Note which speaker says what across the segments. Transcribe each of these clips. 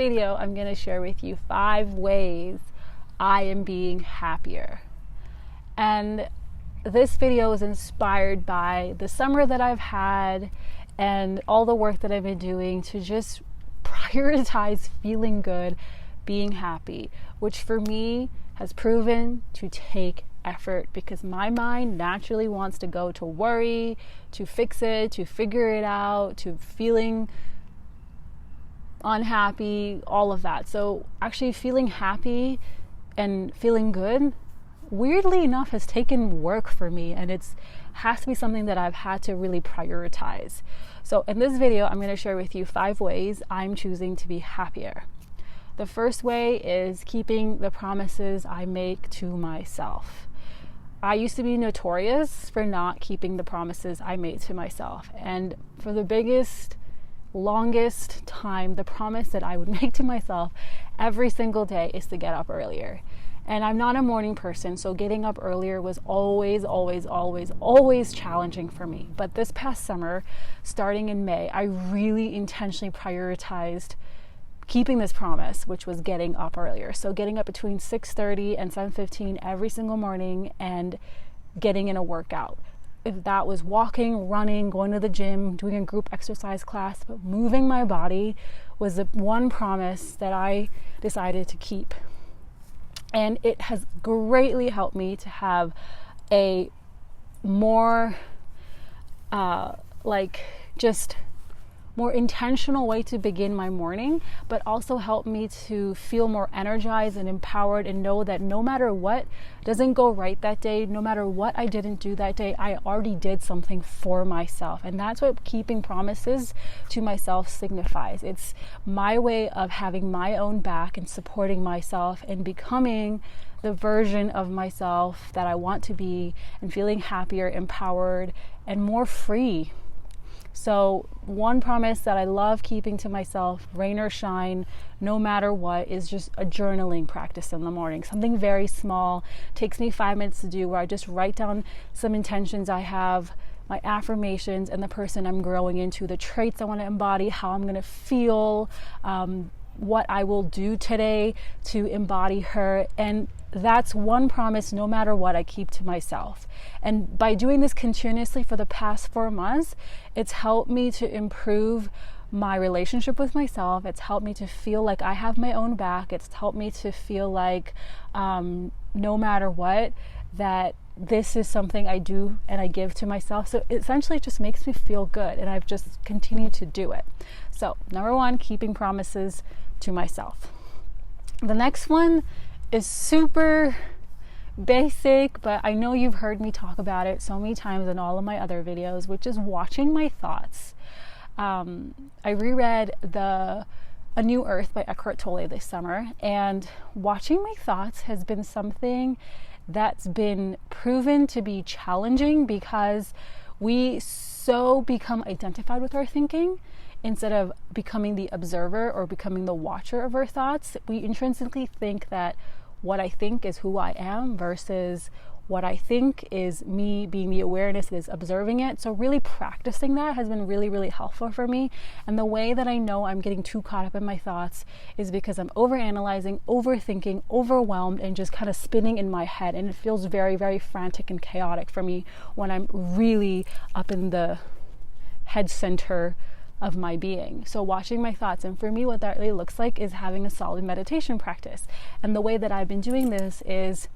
Speaker 1: video, I'm going to share with you 5 ways I am being happier. And this video is inspired by the summer that I've had and all the work that I've been doing to just prioritize feeling good, being happy, which for me has proven to take effort because my mind naturally wants to go to worry, to fix it, to figure it out, to feeling unhappy, all of that. So actually feeling happy and feeling good, weirdly enough, has taken work for me, and it's has to be something that I've had to really prioritize. So in this video, I'm going to share with you 5 ways I'm choosing to be happier. The first way is keeping the promises I make to myself. I used to be notorious for not keeping the promises I made to myself. And for the longest time, the promise that I would make to myself every single day is to get up earlier. And I'm not a morning person, so getting up earlier was always challenging for me. But this past summer, starting in May, I really intentionally prioritized keeping this promise, which was getting up earlier. So getting up between 6:30 and 7:15 every single morning and getting in a workout. If that was walking, running, going to the gym, doing a group exercise class, but moving my body was the one promise that I decided to keep. And it has greatly helped me to have a more more intentional way to begin my morning, but also help me to feel more energized and empowered and know that no matter what doesn't go right that day, no matter what I didn't do that day, I already did something for myself. And that's what keeping promises to myself signifies. It's my way of having my own back and supporting myself and becoming the version of myself that I want to be and feeling happier, empowered, and more free. So one promise that I love keeping to myself, rain or shine, no matter what, is just a journaling practice in the morning. Something very small, takes me 5 minutes to do, where I just write down some intentions I have, my affirmations, and the person I'm growing into, the traits I want to embody, how I'm going to feel, what I will do today to embody her. And that's one promise, no matter what, I keep to myself. And by doing this continuously for the past 4 months, it's helped me to improve my relationship with myself. It's helped me to feel like I have my own back. It's helped me to feel like no matter what, that this is something I do and I give to myself. So essentially it just makes me feel good, and I've just continued to do it. So number 1, keeping promises to myself. The next one is super basic, but I know you've heard me talk about it so many times in all of my other videos, which is watching my thoughts. I reread A New Earth by Eckhart Tolle this summer, and watching my thoughts has been something that's been proven to be challenging because we so become identified with our thinking. Instead of becoming the observer or becoming the watcher of our thoughts, we intrinsically think that what I think is who I am versus what I think is me being the awareness that is observing it. So really practicing that has been really helpful for me. And the way that I know I'm getting too caught up in my thoughts is because I'm overanalyzing, overthinking, overwhelmed, and just kind of spinning in my head. And it feels very frantic and chaotic for me when I'm really up in the head center of my being. So watching my thoughts, and for me what that really looks like is having a solid meditation practice. And the way that I've been doing this is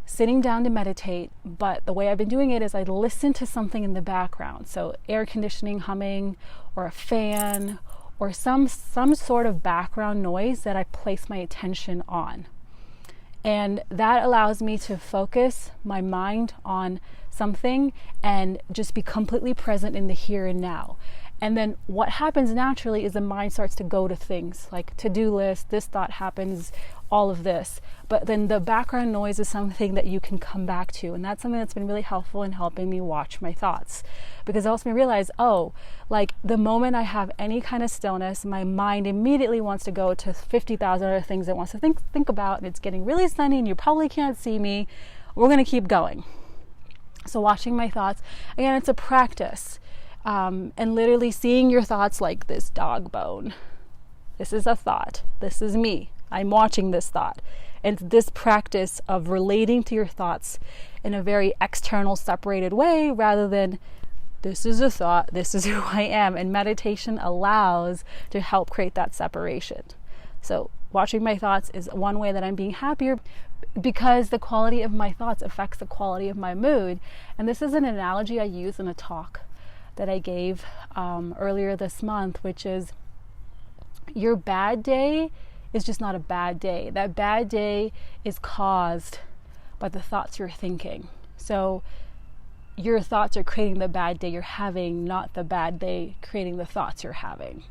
Speaker 1: sitting down to meditate, but the way I've been doing it is I listen to something in the background. So air conditioning humming, or a fan, or some sort of background noise that I place my attention on. And that allows me to focus my mind on something and just be completely present in the here and now. And then what happens naturally is the mind starts to go to things like to-do list, this thought happens, all of this. But then the background noise is something that you can come back to. And that's something that's been really helpful in helping me watch my thoughts. Because it helps me realize, the moment I have any kind of stillness, my mind immediately wants to go to 50,000 other things it wants to think about. And it's getting really sunny and you probably can't see me. We're going to keep going. So watching my thoughts, again, it's a practice. And literally seeing your thoughts like this dog bone. This is a thought. This is me. I'm watching this thought. And it's this practice of relating to your thoughts in a very external, separated way, rather than this is a thought, this is who I am. And meditation allows to help create that separation. So watching my thoughts is one way that I'm being happier, because the quality of my thoughts affects the quality of my mood. And this is an analogy I use in a talk that I gave earlier this month, which is your bad day is just not a bad day. That bad day is caused by the thoughts you're thinking. So your thoughts are creating the bad day you're having, not the bad day creating the thoughts you're having.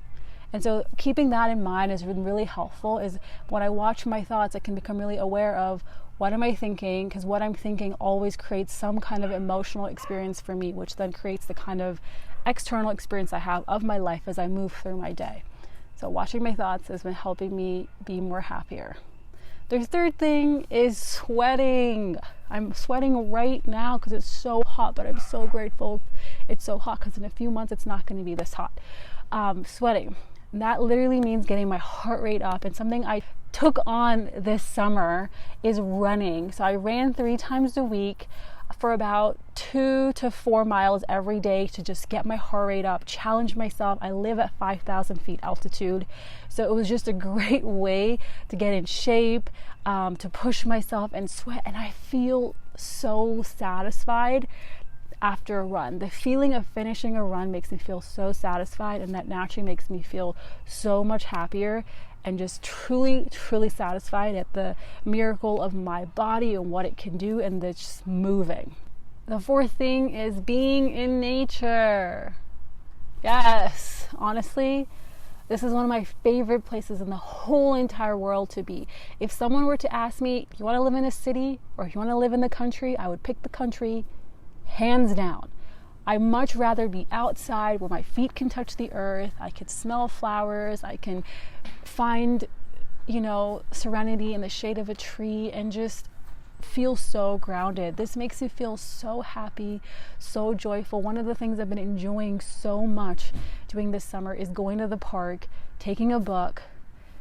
Speaker 1: And so keeping that in mind has been really helpful. Is when I watch my thoughts, I can become really aware of what am I thinking, because what I'm thinking always creates some kind of emotional experience for me, which then creates the kind of external experience I have of my life as I move through my day. So watching my thoughts has been helping me be more happier. The third thing is sweating. I'm sweating right now because it's so hot, but I'm so grateful it's so hot, because in a few months it's not going to be this hot. Sweating. And that literally means getting my heart rate up. And something I took on this summer is running. So I ran 3 times a week for about 2 to 4 miles every day to just get my heart rate up, challenge myself. I live at 5,000 feet altitude. So it was just a great way to get in shape, to push myself and sweat. And I feel so satisfied after a run. The feeling of finishing a run makes me feel so satisfied, and that naturally makes me feel so much happier and just truly, truly satisfied at the miracle of my body and what it can do, and that's just moving. The fourth thing is being in nature. Yes, honestly, this is one of my favorite places in the whole entire world to be. If someone were to ask me, you want to live in a city or you want to live in the country, I would pick the country. Hands down. I much rather be outside where my feet can touch the earth. I can smell flowers. I can find, serenity in the shade of a tree and just feel so grounded. This makes me feel so happy, so joyful. One of the things I've been enjoying so much doing this summer is going to the park, taking a book,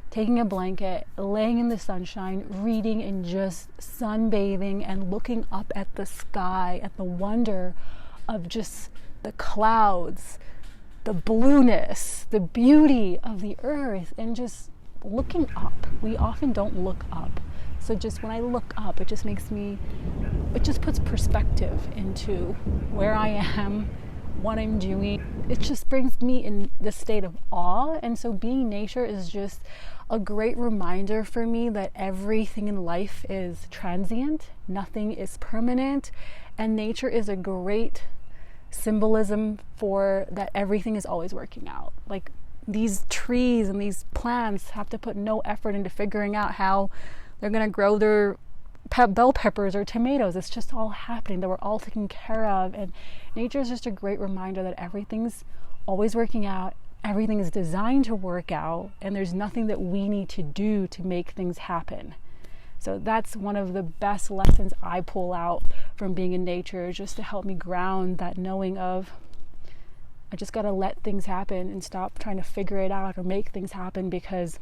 Speaker 1: taking a blanket, laying in the sunshine, reading, and just sunbathing and looking up at the sky, at the wonder of just the clouds, the blueness, the beauty of the earth, and just looking up. We often don't look up. So just when I look up, it just puts perspective into where I am, what I'm doing. It just brings me in the state of awe. And so being in nature is just a great reminder for me that everything in life is transient, nothing is permanent, and nature is a great symbolism for that everything is always working out. Like these trees and these plants have to put no effort into figuring out how they're going to grow their bell peppers or tomatoes. It's just all happening, that we're all taken care of. And nature is just a great reminder that everything's always working out. Everything is designed to work out, and there's nothing that we need to do to make things happen. So that's one of the best lessons I pull out from being in nature, just to help me ground that knowing of I just got to let things happen and stop trying to figure it out or make things happen, because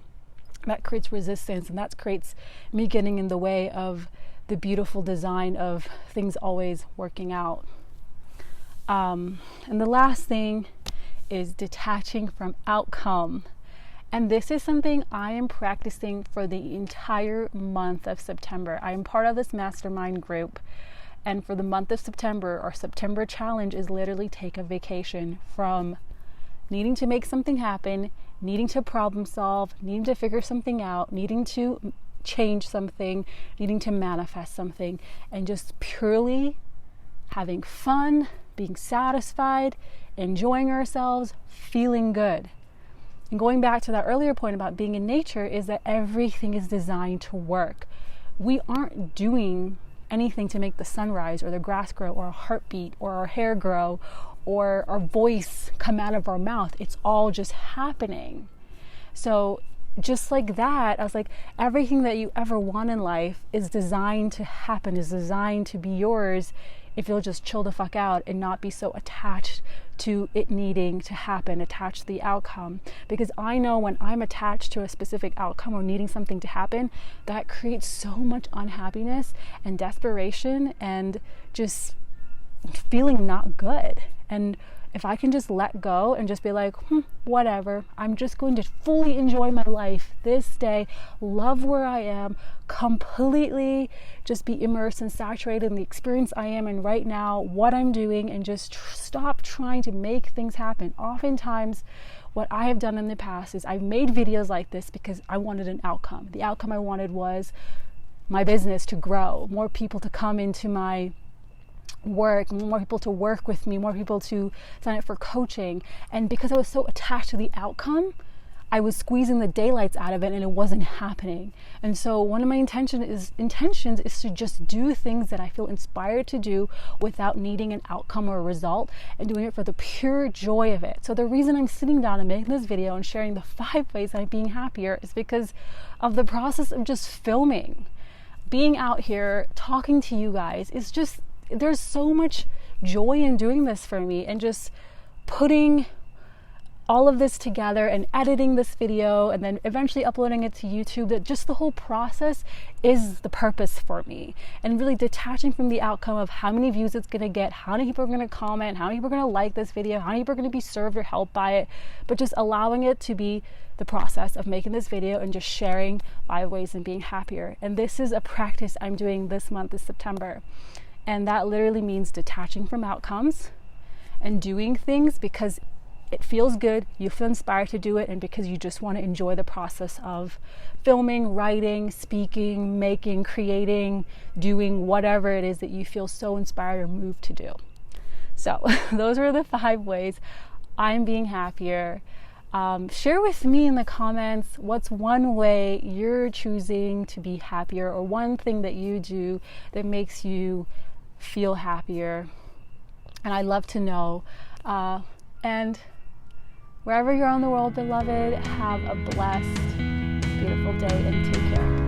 Speaker 1: that creates resistance, and that creates me getting in the way of the beautiful design of things always working out. And the last thing is detaching from outcome. And this is something I am practicing for the entire month of September. I am part of this mastermind group. And for the month of September, our September challenge is literally take a vacation from needing to make something happen, needing to problem solve, needing to figure something out, needing to change something, needing to manifest something, and just purely having fun, being satisfied, enjoying ourselves, feeling good. And going back to that earlier point about being in nature is that everything is designed to work. We aren't doing anything to make the sun rise or the grass grow or our heartbeat or our hair grow or our voice come out of our mouth. It's all just happening. So just like that, I was like, everything that you ever want in life is designed to happen, is designed to be yours if you'll just chill the fuck out and not be so attached to it needing to happen, attached to the outcome. Because I know when I'm attached to a specific outcome or needing something to happen, that creates so much unhappiness and desperation and just feeling not good. And if I can just let go and just be like, whatever, I'm just going to fully enjoy my life this day, love where I am, completely just be immersed and saturated in the experience I am in right now, what I'm doing, and just stop trying to make things happen. Oftentimes, what I have done in the past is I've made videos like this because I wanted an outcome. The outcome I wanted was my business to grow, more people to come into my work, more people to work with me, more people to sign up for coaching. And because I was so attached to the outcome, I was squeezing the daylights out of it and it wasn't happening. And so one of my intentions is to just do things that I feel inspired to do without needing an outcome or a result, and doing it for the pure joy of it. So the reason I'm sitting down and making this video and sharing the 5 ways I'm being happier is because of the process of just filming. Being out here talking to you guys is just, there's so much joy in doing this for me, and just putting all of this together and editing this video and then eventually uploading it to YouTube. That just the whole process is the purpose for me, and really detaching from the outcome of how many views it's going to get, how many people are going to comment, how many people are going to like this video, how many people are going to be served or helped by it, but just allowing it to be the process of making this video and just sharing 5 ways and being happier. And this is a practice I'm doing this month, this September. And that literally means detaching from outcomes and doing things because it feels good, you feel inspired to do it, and because you just want to enjoy the process of filming, writing, speaking, making, creating, doing whatever it is that you feel so inspired or moved to do. So those are the 5 ways I'm being happier. Share with me in the comments what's one way you're choosing to be happier, or one thing that you do that makes you feel happier. And I'd love to know. And wherever you're in the world, beloved, have a blessed, beautiful day, and take care.